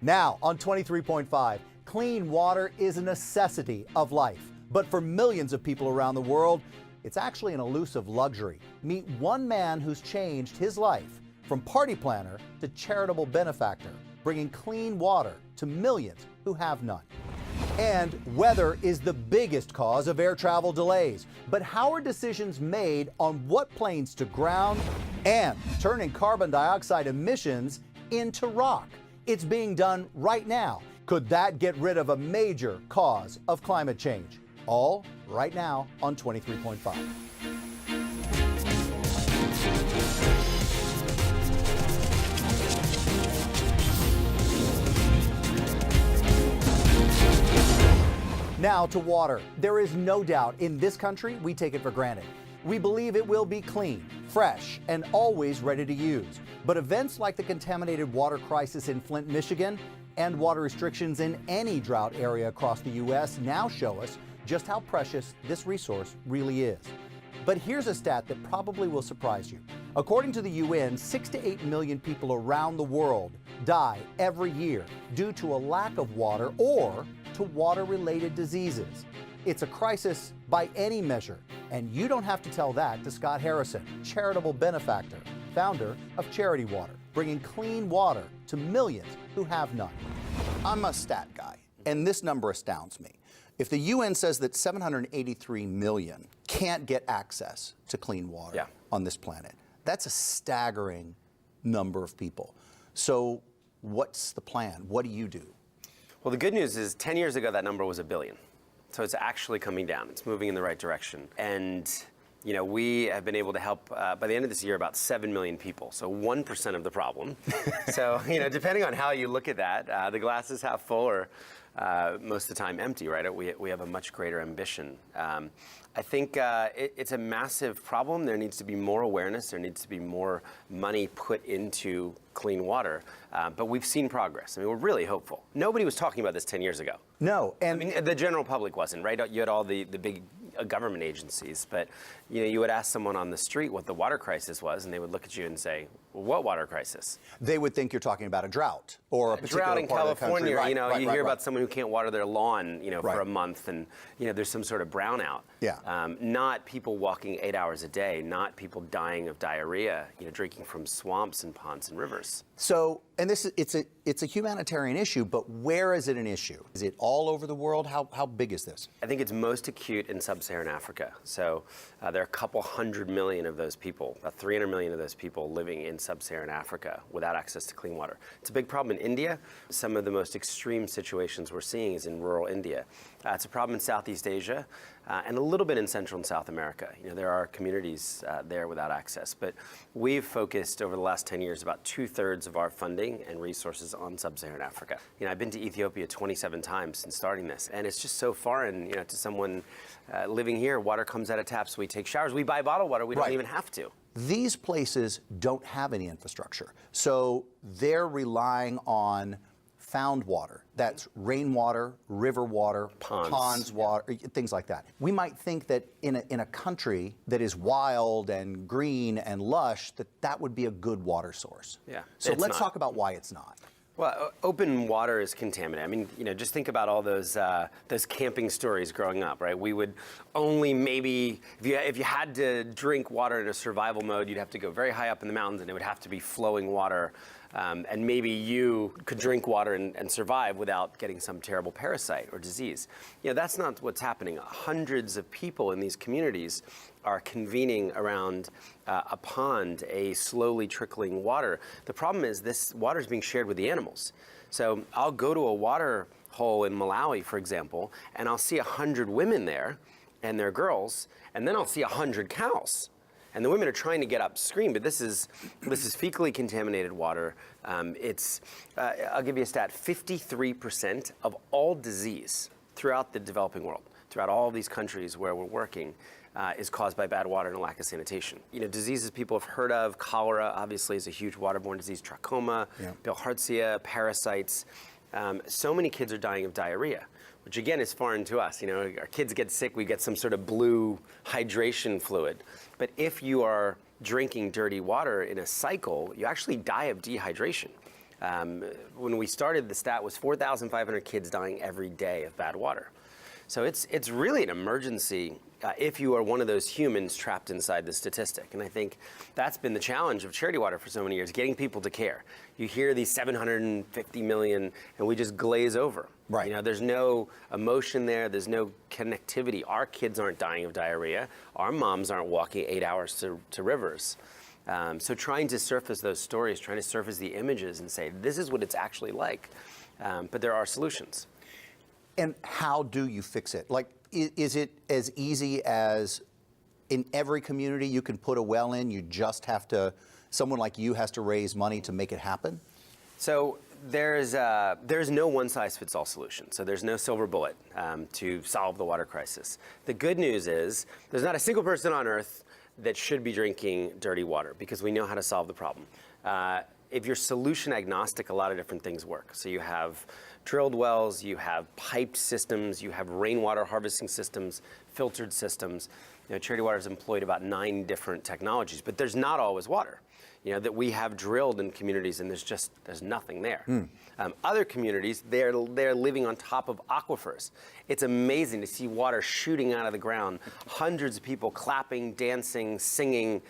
Now, on 23.5, clean water is a necessity of life. But for millions of people around the world, it's actually an elusive luxury. Meet one man who's changed his life from party planner to charitable benefactor, bringing clean water to millions who have none. And weather is the biggest cause of air travel delays. But how are decisions made on what planes to ground and turning carbon dioxide emissions into rock? It's being done right now. Could that get rid of a major cause of climate change? All right now on 23.5. Now to water. There is no doubt in this country we take it for granted. We believe it will be clean, fresh, and always ready to use. But events like the contaminated water crisis in Flint, Michigan, and water restrictions in any drought area across the U.S. now show us just how precious this resource really is. But here's a stat that probably will surprise you. According to the UN, 6 to 8 million people around the world die every year due to a lack of water or to water-related diseases. It's a crisis by any measure, and you don't have to tell that to Scott Harrison, charitable benefactor, founder of Charity Water, bringing clean water to millions who have none. I'm a stat guy, and this number astounds me. If the UN says that 783 million can't get access to clean water on this planet, that's a staggering number of people. So what's the plan? What do you do? Well, the good news is 10 years ago, that number was 1 billion. So it's actually coming down. It's moving in the right direction. And you know, we have been able to help, by the end of this year, about 7 million people. So 1% of the problem. So, you know, depending on how you look at that, the glass is half full or most of the time empty, right? We have a much greater ambition. I think it's a massive problem. There needs to be more awareness. There needs to be more money put into clean water. But we've seen progress. I mean, we're really hopeful. Nobody was talking about this 10 years ago. No. And I mean, the general public wasn't, right? You had all the big government agencies, but you know, you would ask someone on the street what the water crisis was, and they would look at you and say, well, "What water crisis?" They would think you're talking about a drought or a particular drought in part California. Of the country. You hear about someone who can't water their lawn, you know, for a month, and you know, there's some sort of brownout. Yeah. Not people walking 8 hours a day, not people dying of diarrhea, you know, drinking from swamps and ponds and rivers. So, and it's a humanitarian issue, but where is it an issue? Is it all over the world? How big is this? I think it's most acute in sub-Saharan Africa. So there are a couple 100 million of those people, about 300 million of those people living in sub-Saharan Africa without access to clean water. It's a big problem in India. Some of the most extreme situations we're seeing is in rural India. It's a problem in Southeast Asia and a little bit in Central and South America. You know, there are communities there without access, but we've focused over the last 10 years about 2/3 of our funding and resources on sub-Saharan Africa. You know, I've been to Ethiopia 27 times since starting this, and it's just so foreign, you know, to someone living here. Water comes out of taps, we take showers, we buy bottled water, we don't even have to. These places don't have any infrastructure, so they're relying on found water. That's rainwater, river water, ponds water, things like that. We might think that in a country that is wild and green and lush, that would be a good water source. Yeah. So let's talk about why it's not. Well, open water is contaminated. I mean, you know, just think about all those camping stories growing up, right? We would only maybe, if you had to drink water in a survival mode, you'd have to go very high up in the mountains, and it would have to be flowing water. And maybe you could drink water and survive without getting some terrible parasite or disease. You know, that's not what's happening. Hundreds of people in these communities are convening around a pond, a slowly trickling water. The problem is this water is being shared with the animals. So I'll go to a water hole in Malawi, for example, and I'll see 100 women there and their girls, and then I'll see 100 cows. And the women are trying to get upstream, but this is fecally contaminated water. I'll give you a stat, 53% of all disease throughout the developing world, throughout all of these countries where we're working, is caused by bad water and a lack of sanitation. You know, diseases people have heard of, cholera obviously is a huge waterborne disease, trachoma, bilharzia, parasites. So many kids are dying of diarrhea, which again is foreign to us. You know, our kids get sick, we get some sort of blue hydration fluid. But if you are drinking dirty water in a cycle, you actually die of dehydration. When we started, the stat was 4,500 kids dying every day of bad water. So it's really an emergency if you are one of those humans trapped inside the statistic. And I think that's been the challenge of charity water for so many years, getting people to care. You hear these 750 million and we just glaze over. Right. You know, there's no emotion there. There's no connectivity. Our kids aren't dying of diarrhea. Our moms aren't walking 8 hours to rivers. So trying to surface those stories, trying to surface the images and say, this is what it's actually like. But there are solutions. And how do you fix it? Like, is it as easy as in every community you can put a well in, you just have to, someone like you has to raise money to make it happen? So there's no one-size-fits-all solution. So there's no silver bullet to solve the water crisis. The good news is there's not a single person on earth that should be drinking dirty water because we know how to solve the problem. If you're solution agnostic, a lot of different things work. So you have drilled wells, you have piped systems, you have rainwater harvesting systems, filtered systems. You know, Charity Water has employed about 9 different technologies, but there's not always water. You know, that we have drilled in communities and there's nothing there. Other communities, they're living on top of aquifers. It's amazing to see water shooting out of the ground, hundreds of people clapping, dancing, singing.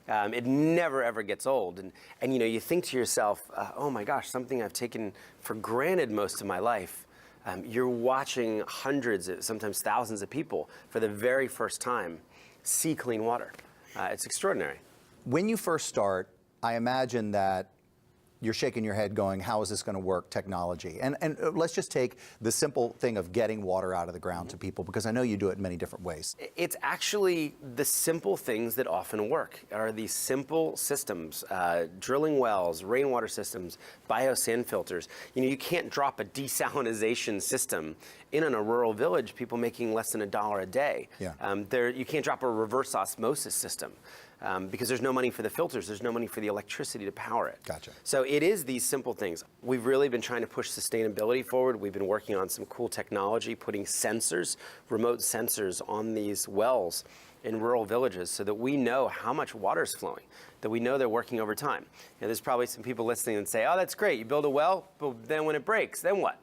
It never ever gets old. And you know, you think to yourself, oh my gosh, something I've taken for granted most of my life. You're watching hundreds, sometimes thousands of people for the very first time see clean water. It's extraordinary. When you first start, I imagine that you're shaking your head going, how is this going to work, technology? And let's just take the simple thing of getting water out of the ground to people, because I know you do it in many different ways. It's actually the simple things that often work are these simple systems, drilling wells, rainwater systems, biosand filters. You know, you can't drop a desalinization system in a rural village, people making less than $1 a day. Yeah. You can't drop a reverse osmosis system. Because there's no money for the filters, there's no money for the electricity to power it. Gotcha. So it is these simple things. We've really been trying to push sustainability forward. We've been working on some cool technology, putting sensors, remote sensors on these wells in rural villages so that we know how much water is flowing, that we know they're working over time. You know, there's probably some people listening and say, oh, that's great, you build a well, but then when it breaks, then what?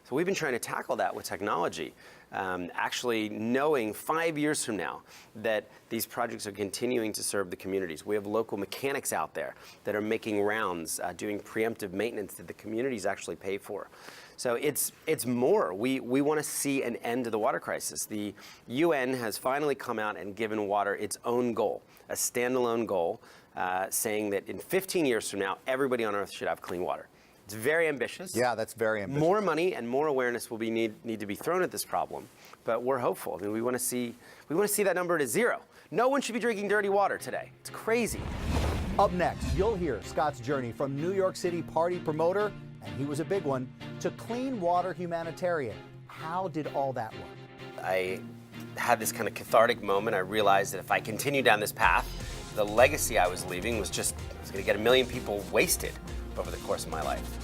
So we've been trying to tackle that with technology. Actually knowing 5 years from now that these projects are continuing to serve the communities. We have local mechanics out there that are making rounds, doing preemptive maintenance that the communities actually pay for. So it's more. We want to see an end to the water crisis. The UN has finally come out and given water its own goal, a standalone goal, saying that in 15 years from now, everybody on Earth should have clean water. It's very ambitious. Yeah, that's very ambitious. More money and more awareness will need to be thrown at this problem, but we're hopeful. I mean, we want to see that number to 0. No one should be drinking dirty water today. It's crazy. Up next, you'll hear Scott's journey from New York City party promoter, and he was a big one, to clean water humanitarian. How did all that work? I had this kind of cathartic moment. I realized that if I continued down this path, the legacy I was leaving was just, I was going to get 1 million people wasted over the course of my life.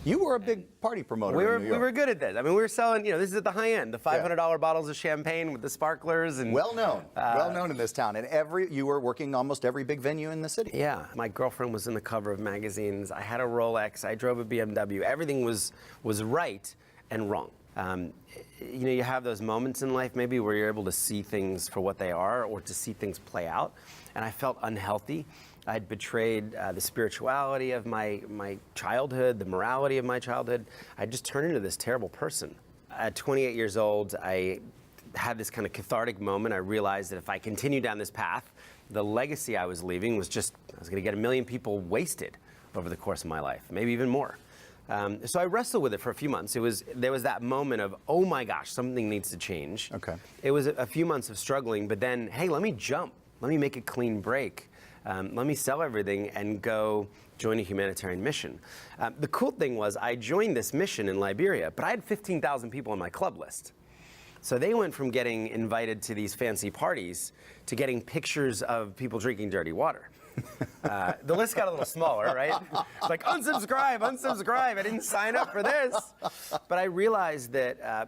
You were a big party promoter in New York. We were good at this. I mean, we were selling, you know, this is at the high end, the $500 bottles of champagne with the sparklers. And well known in this town. And you were working almost every big venue in the city. Yeah, my girlfriend was in the cover of magazines. I had a Rolex. I drove a BMW. Everything was right and wrong. You know, you have those moments in life maybe where you're able to see things for what they are or to see things play out. And I felt unhealthy. I'd betrayed the spirituality of my childhood, the morality of my childhood. I just turned into this terrible person. At 28 years old, I had this kind of cathartic moment. I realized that if I continued down this path, the legacy I was leaving was just, I was going to get 1 million people wasted over the course of my life, maybe even more. So I wrestled with it for a few months. There was that moment of, oh my gosh, something needs to change. Okay. It was a few months of struggling, but then, hey, let me jump. Let me make a clean break. Let me sell everything and go join a humanitarian mission. The cool thing was I joined this mission in Liberia, but I had 15,000 people on my club list. So they went from getting invited to these fancy parties to getting pictures of people drinking dirty water. The list got a little smaller, right? It's like, unsubscribe, unsubscribe. I didn't sign up for this. But I realized that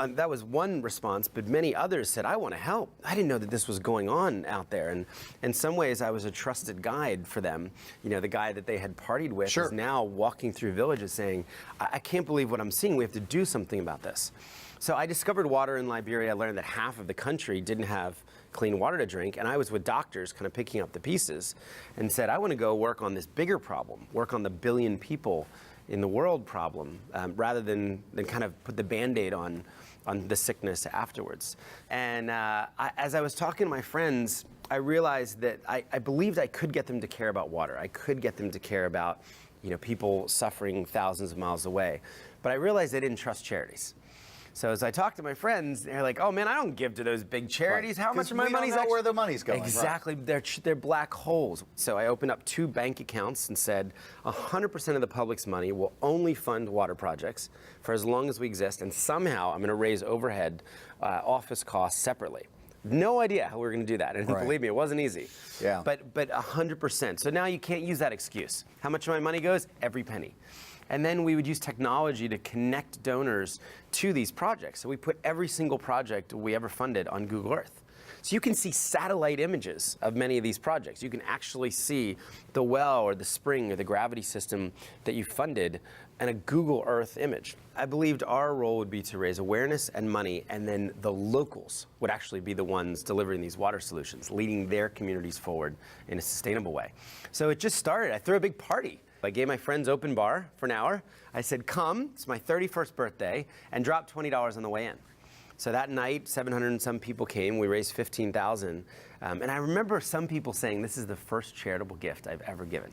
that was one response, but many others said, I want to help. I didn't know that this was going on out there. And in some ways, I was a trusted guide for them. You know, the guy that they had partied with is now walking through villages saying, I can't believe what I'm seeing. We have to do something about this. So I discovered water in Liberia. I learned that half of the country didn't have clean water to drink. And I was with doctors kind of picking up the pieces and said, I want to go work on this bigger problem, work on the billion people in the world problem, rather than kind of put the Band-Aid on the sickness afterwards. And as I was talking to my friends, I realized that I believed I could get them to care about water. I could get them to care about, you know, people suffering thousands of miles away. But I realized they didn't trust charities. So as I talked to my friends, they're like, "Oh man, I don't give to those big charities. How much of my money's not where the money's going?" Exactly, they're black holes. So I opened up 2 bank accounts and said, 100% of the public's money will only fund water projects for as long as we exist, and somehow I'm going to raise overhead office costs separately. No idea how we were going to do that, and believe me, it wasn't easy. Yeah. But 100%. So now you can't use that excuse. How much of my money goes? Every penny. And then we would use technology to connect donors to these projects. So we put every single project we ever funded on Google Earth. So you can see satellite images of many of these projects. You can actually see the well or the spring or the gravity system that you funded in a Google Earth image. I believed our role would be to raise awareness and money, and then the locals would actually be the ones delivering these water solutions, leading their communities forward in a sustainable way. So it just started. I threw a big party. I gave my friends open bar for an hour. I said, come, it's my 31st birthday, and drop $20 on the way in. So that night, 700 and some people came. We raised $15,000. And I remember some people saying, this is the first charitable gift I've ever given.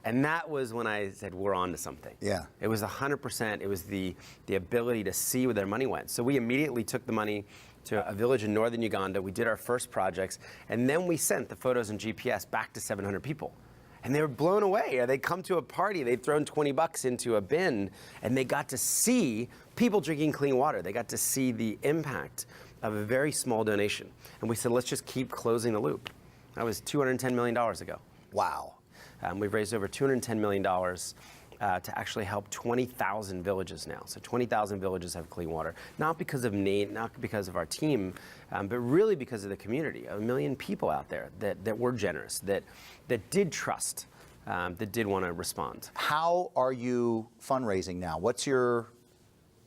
And that was when I said, we're on to something. Yeah. It was 100%. It was the ability to see where their money went. So we immediately took the money to a village in northern Uganda. We did our first projects. And then we sent the photos and GPS back to 700 people. And they were blown away. They'd come to a party, they'd thrown $20 into a bin, and they got to see people drinking clean water. They got to see the impact of a very small donation. And we said, let's just keep closing the loop. That was $210 million ago. Wow. We've raised over $210 million to actually help 20,000 villages now. So 20,000 villages have clean water, not because of need, not because of our team, but really because of the community. 1 million people out there that were generous, that did trust, that did want to respond. How are you fundraising now?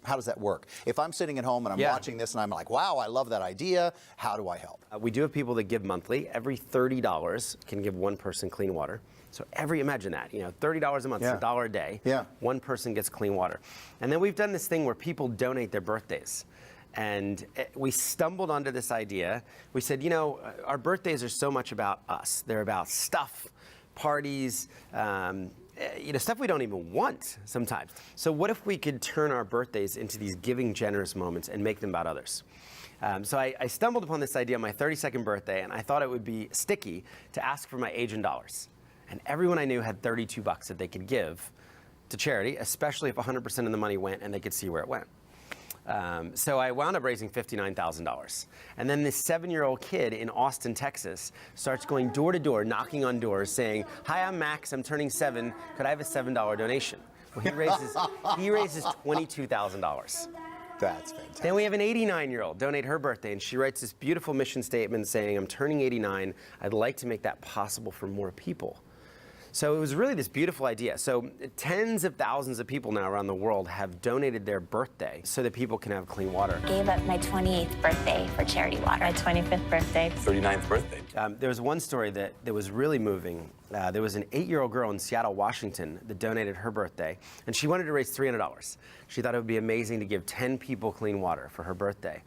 How does that work? If I'm sitting at home and I'm watching this and I'm like, wow, I love that idea, how do I help? We do have people that give monthly. Every $30 can give one person clean water. So imagine that, $30 a month, it's $1 a day. Yeah. One person gets clean water. And then we've done this thing where people donate their birthdays. And we stumbled onto this idea. We said, our birthdays are so much about us. They're about stuff, parties, stuff we don't even want sometimes. So what if we could turn our birthdays into these giving, generous moments and make them about others? So I stumbled upon this idea on my 32nd birthday, and I thought it would be sticky to ask for my age in dollars. And everyone I knew had $32 that they could give to charity, especially if 100% of the money went and they could see where it went. So I wound up raising $59,000. And then this 7-year-old kid in Austin, Texas, starts going door to door, knocking on doors, saying, "Hi, I'm Max. I'm turning 7. Could I have a $7 donation?" Well, he raises $22,000. That's fantastic. Then we have an 89-year-old donate her birthday, and she writes this beautiful mission statement saying, "I'm turning 89. I'd like to make that possible for more people." So it was really this beautiful idea. So tens of thousands of people now around the world have donated their birthday so that people can have clean water. Gave up my 28th birthday for charity water. My 25th birthday. 39th birthday. There was one story that was really moving. There was an 8-year-old girl in Seattle, Washington that donated her birthday, and she wanted to raise $300. She thought it would be amazing to give 10 people clean water for her birthday.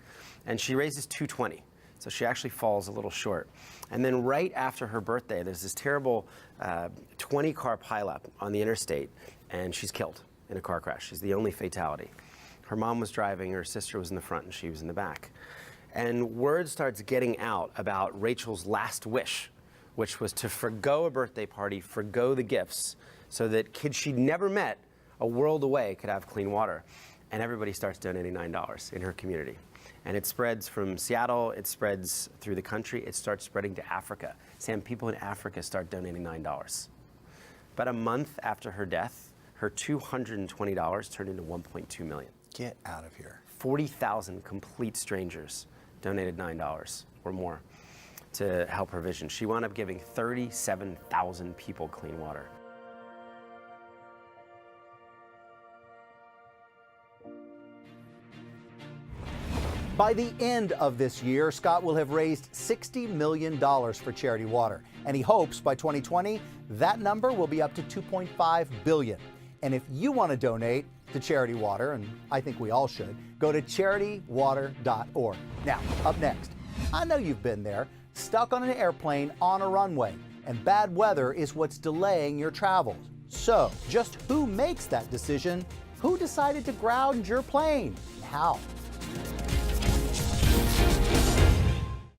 And she raises $220. So she actually falls a little short. And then right after her birthday, there's this terrible 20-car pileup on the interstate, and she's killed in a car crash. She's the only fatality. Her mom was driving, her sister was in the front, and she was in the back. And word starts getting out about Rachel's last wish, which was to forgo a birthday party, forgo the gifts, so that kids she'd never met a world away could have clean water. And everybody starts donating $9 in her community. And it spreads from Seattle, it spreads through the country, it starts spreading to Africa. Sam, people in Africa start donating $9. About a month after her death, her $220 turned into $1.2 million. Get out of here. 40,000 complete strangers donated $9 or more to help her vision. She wound up giving 37,000 people clean water. By the end of this year, Scott will have raised $60 million for Charity Water, and he hopes by 2020 that number will be up to $2.5 billion. And if you want to donate to Charity Water, and I think we all should, go to charitywater.org. Now, up next, I know you've been there, stuck on an airplane on a runway, and bad weather is what's delaying your travels. So, just who makes that decision? Who decided to ground your plane? And how?